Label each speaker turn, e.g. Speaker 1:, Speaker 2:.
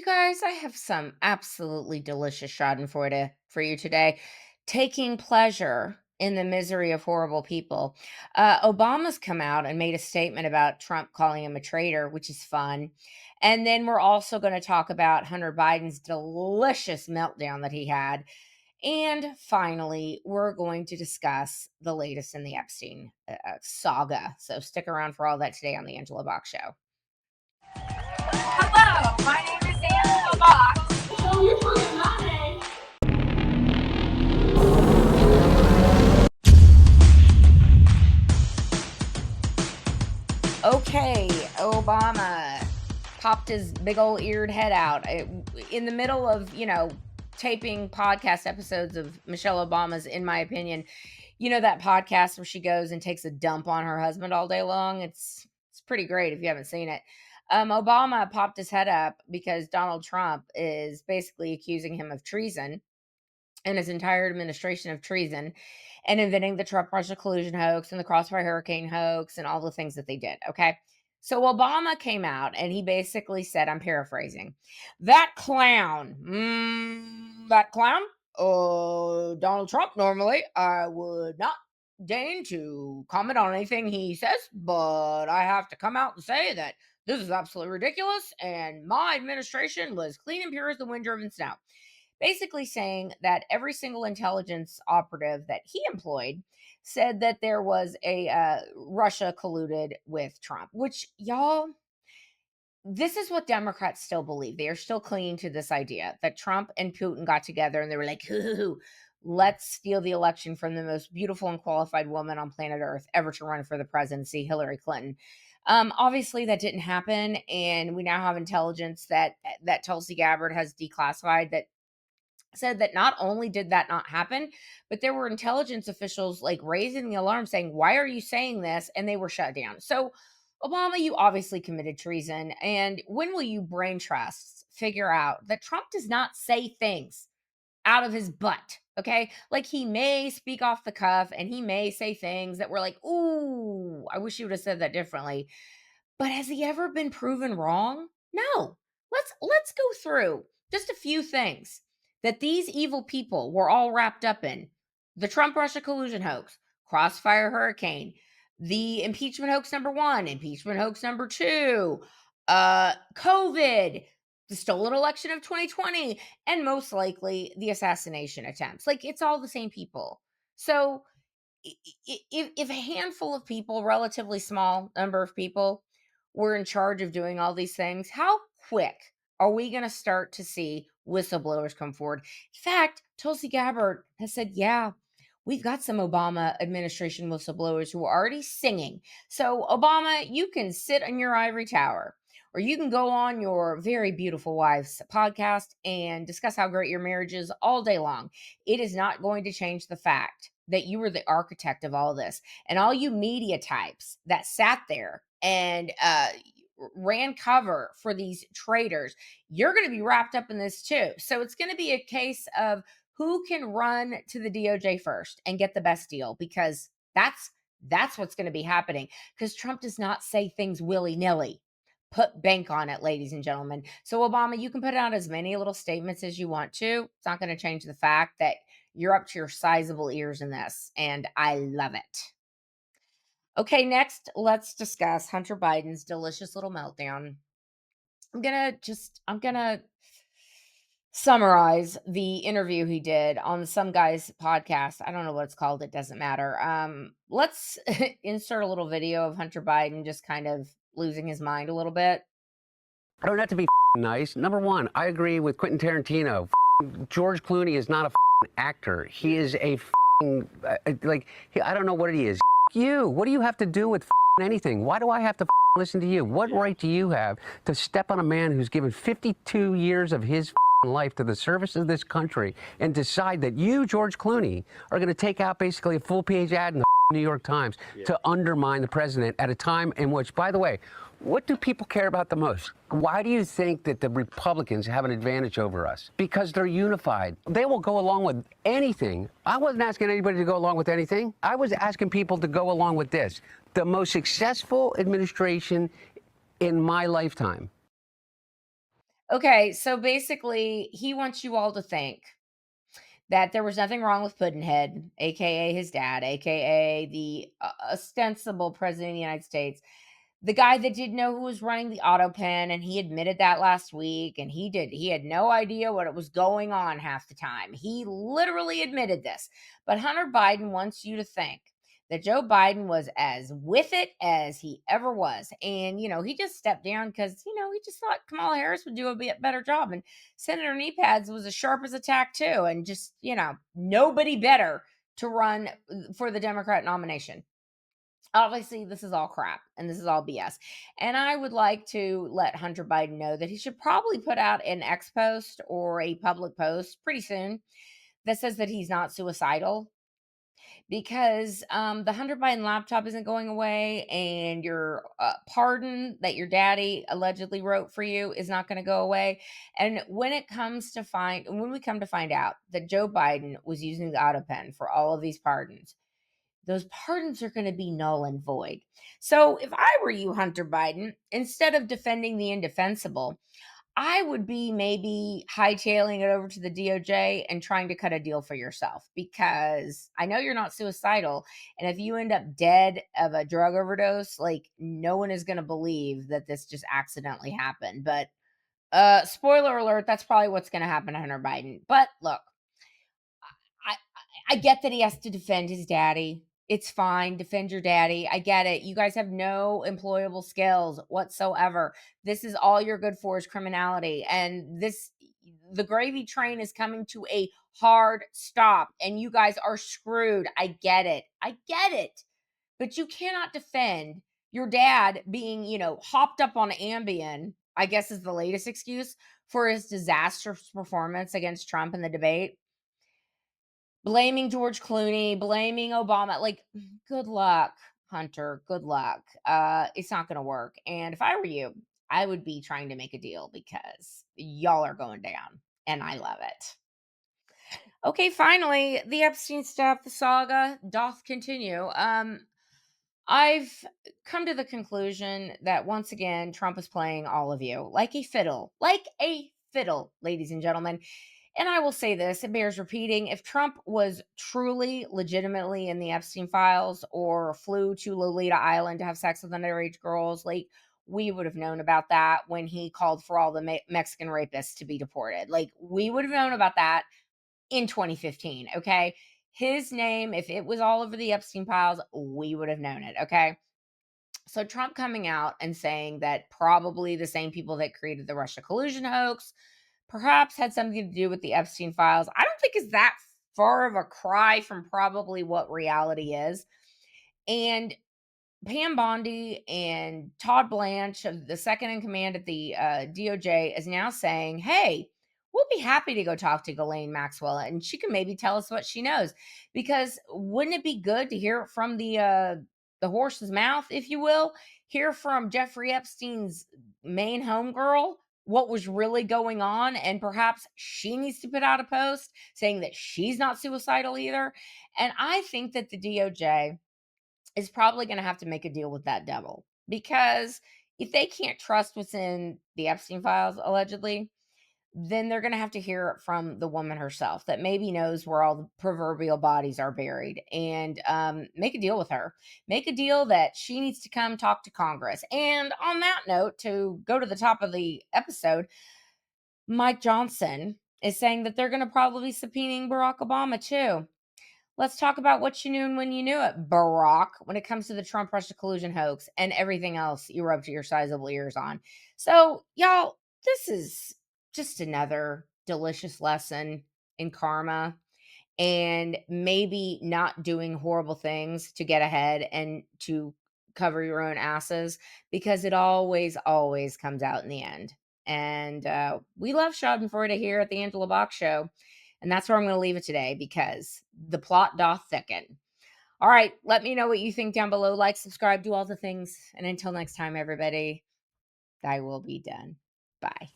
Speaker 1: guys, I have some absolutely delicious schadenfreude for you today. Taking pleasure in the misery of horrible people. Obama's come out and made a statement about Trump calling him a traitor, which is fun. And then we're also going to talk about Hunter Biden's delicious meltdown that he had. And finally, we're going to discuss the latest in the Epstein saga. So stick around for all that today on the Angela Box Show.
Speaker 2: Hello, my name is Angela Box.
Speaker 3: Show your personality.
Speaker 1: Okay, Obama popped his big old eared head out in the middle of, taping podcast episodes of Michelle Obama's, in my opinion. That podcast where she goes and takes a dump on her husband all day long. It's pretty great if you haven't seen it. Obama popped his head up because Donald Trump is basically accusing him of treason and his entire administration of treason and inventing the Trump-Russia collusion hoax and the Crossfire Hurricane hoax and all the things that they did, okay? So Obama came out and he basically said, I'm paraphrasing, that clown, Donald Trump, normally I would not deign to comment on anything he says, but I have to come out and say that this is absolutely ridiculous and my administration was clean and pure as the wind-driven snow. Basically saying that every single intelligence operative that he employed said that there was a Russia colluded with Trump, which, y'all, this is what Democrats still believe. They are still clinging to this idea that Trump and Putin got together and they were like, ooh, let's steal the election from the most beautiful and qualified woman on planet Earth ever to run for the presidency, Hillary Clinton. Obviously that didn't happen. And we now have intelligence that Tulsi Gabbard has declassified that said that not only did that not happen, but there were intelligence officials like raising the alarm saying, why are you saying this? And they were shut down. So Obama, you obviously committed treason. And when will you brain trusts figure out that Trump does not say things out of his butt? Okay. Like he may speak off the cuff and he may say things that were like, ooh, I wish you would have said that differently. But has he ever been proven wrong? No. Let's go through just a few things that these evil people were all wrapped up in. The Trump-Russia collusion hoax, Crossfire Hurricane, the impeachment hoax number 1, impeachment hoax number 2, COVID, the stolen election of 2020, and most likely the assassination attempts. Like, it's all the same people. So if a handful of people, relatively small number of people, were in charge of doing all these things, how quick are we going to start to see whistleblowers come forward? In fact, Tulsi Gabbard has said, yeah, we've got some Obama administration whistleblowers who are already singing. So Obama, you can sit in your ivory tower, or you can go on your very beautiful wife's podcast and discuss how great your marriage is all day long. It is not going to change the fact that you were the architect of all this. And all you media types that sat there and ran cover for these traitors, you're going to be wrapped up in this too. So it's going to be a case of who can run to the DOJ first and get the best deal, because that's what's going to be happening, because Trump does not say things willy-nilly. Put bank on it, ladies and gentlemen. So Obama, you can put out as many little statements as you want to. It's not going to change the fact that you're up to your sizable ears in this, and I love it. Okay, next, let's discuss Hunter Biden's delicious little meltdown. I'm gonna summarize the interview he did on some guy's podcast. I don't know what it's called. It doesn't matter. Let's insert a little video of Hunter Biden just kind of losing his mind a little bit.
Speaker 4: I don't have to be nice. Number one, I agree with Quentin Tarantino. George Clooney is not a actor. He is a I don't know what he is. You. What do you have to do with anything? Why do I have to listen to you? What right do you have to step on a man who's given 52 years of his life to the service of this country and decide that you, George Clooney, are going to take out basically a full-page ad in the New York Times to undermine the president at a time in which, by the way, what do people care about the most? Why do you think that the Republicans have an advantage over us? Because they're unified. They will go along with anything. I wasn't asking anybody to go along with anything. I was asking people to go along with this. The most successful administration in my lifetime.
Speaker 1: Okay, so basically, he wants you all to think that there was nothing wrong with Puddinhead, aka his dad, aka the ostensible president of the United States, the guy that didn't know who was running the auto pen, and he admitted that last week, and he had no idea what it was going on half the time. He literally admitted this. But Hunter Biden wants you to think that Joe Biden was as with it as he ever was. And, he just stepped down because, he just thought Kamala Harris would do a bit better job. And Senator Knee Pads was as sharp as a tack, too. And just, nobody better to run for the Democrat nomination. Obviously, this is all crap and this is all BS. And I would like to let Hunter Biden know that he should probably put out an X post or a public post pretty soon that says that he's not suicidal, because the Hunter Biden laptop isn't going away, and your pardon that your daddy allegedly wrote for you is not going to go away. And when we come to find out that Joe Biden was using the auto pen for all of these pardons, those pardons are going to be null and void. So if I were you, Hunter Biden, instead of defending the indefensible, I would be maybe hightailing it over to the DOJ and trying to cut a deal for yourself, because I know you're not suicidal. And if you end up dead of a drug overdose, like, no one is going to believe that this just accidentally happened. But spoiler alert, that's probably what's going to happen to Hunter Biden. But look, I I get that he has to defend his daddy. It's fine. Defend your daddy. I get it. You guys have no employable skills whatsoever. This is all you're good for is criminality. And the gravy train is coming to a hard stop, and you guys are screwed. I get it. I get it. But you cannot defend your dad being, hopped up on Ambien, I guess is the latest excuse, for his disastrous performance against Trump in the debate. Blaming George Clooney, blaming Obama, like, good luck, Hunter, good luck. It's not gonna work, and if I were you, I would be trying to make a deal, because y'all are going down, and I love it. Okay, finally, the Epstein stuff, the saga doth continue. I've come to the conclusion that once again, Trump is playing all of you like a fiddle, ladies and gentlemen. And I will say this, it bears repeating. If Trump was truly, legitimately in the Epstein files, or flew to Lolita Island to have sex with underage girls, like, we would have known about that when he called for all the Mexican rapists to be deported. Like, we would have known about that in 2015. Okay. His name, if it was all over the Epstein files, we would have known it. Okay. So Trump coming out and saying that probably the same people that created the Russia collusion hoax perhaps had something to do with the Epstein files, I don't think is that far of a cry from probably what reality is. And Pam Bondi and Todd Blanche, of the second in command at the DOJ, is now saying, hey, we'll be happy to go talk to Ghislaine Maxwell, and she can maybe tell us what she knows. Because wouldn't it be good to hear it from the horse's mouth, if you will? Hear from Jeffrey Epstein's main homegirl what was really going on, and perhaps she needs to put out a post saying that she's not suicidal either. And I think that the DOJ is probably going to have to make a deal with that devil, because if they can't trust what's in the Epstein files, allegedly, then they're going to have to hear it from the woman herself that maybe knows where all the proverbial bodies are buried, and make a deal with her. Make a deal that she needs to come talk to Congress. And on that note, to go to the top of the episode, Mike Johnson is saying that they're going to probably be subpoenaing Barack Obama too. Let's talk about what you knew and when you knew it, Barack, when it comes to the Trump Russia collusion hoax and everything else you rubbed your sizable ears on. So, y'all, this is just another delicious lesson in karma, and maybe not doing horrible things to get ahead and to cover your own asses, because it always, always comes out in the end. And we love Schadenfreude here at the Angela Bach Show. And that's where I'm going to leave it today, because the plot doth thicken. All right, let me know what you think down below. Like, subscribe, do all the things. And until next time, everybody, thy will be done. Bye.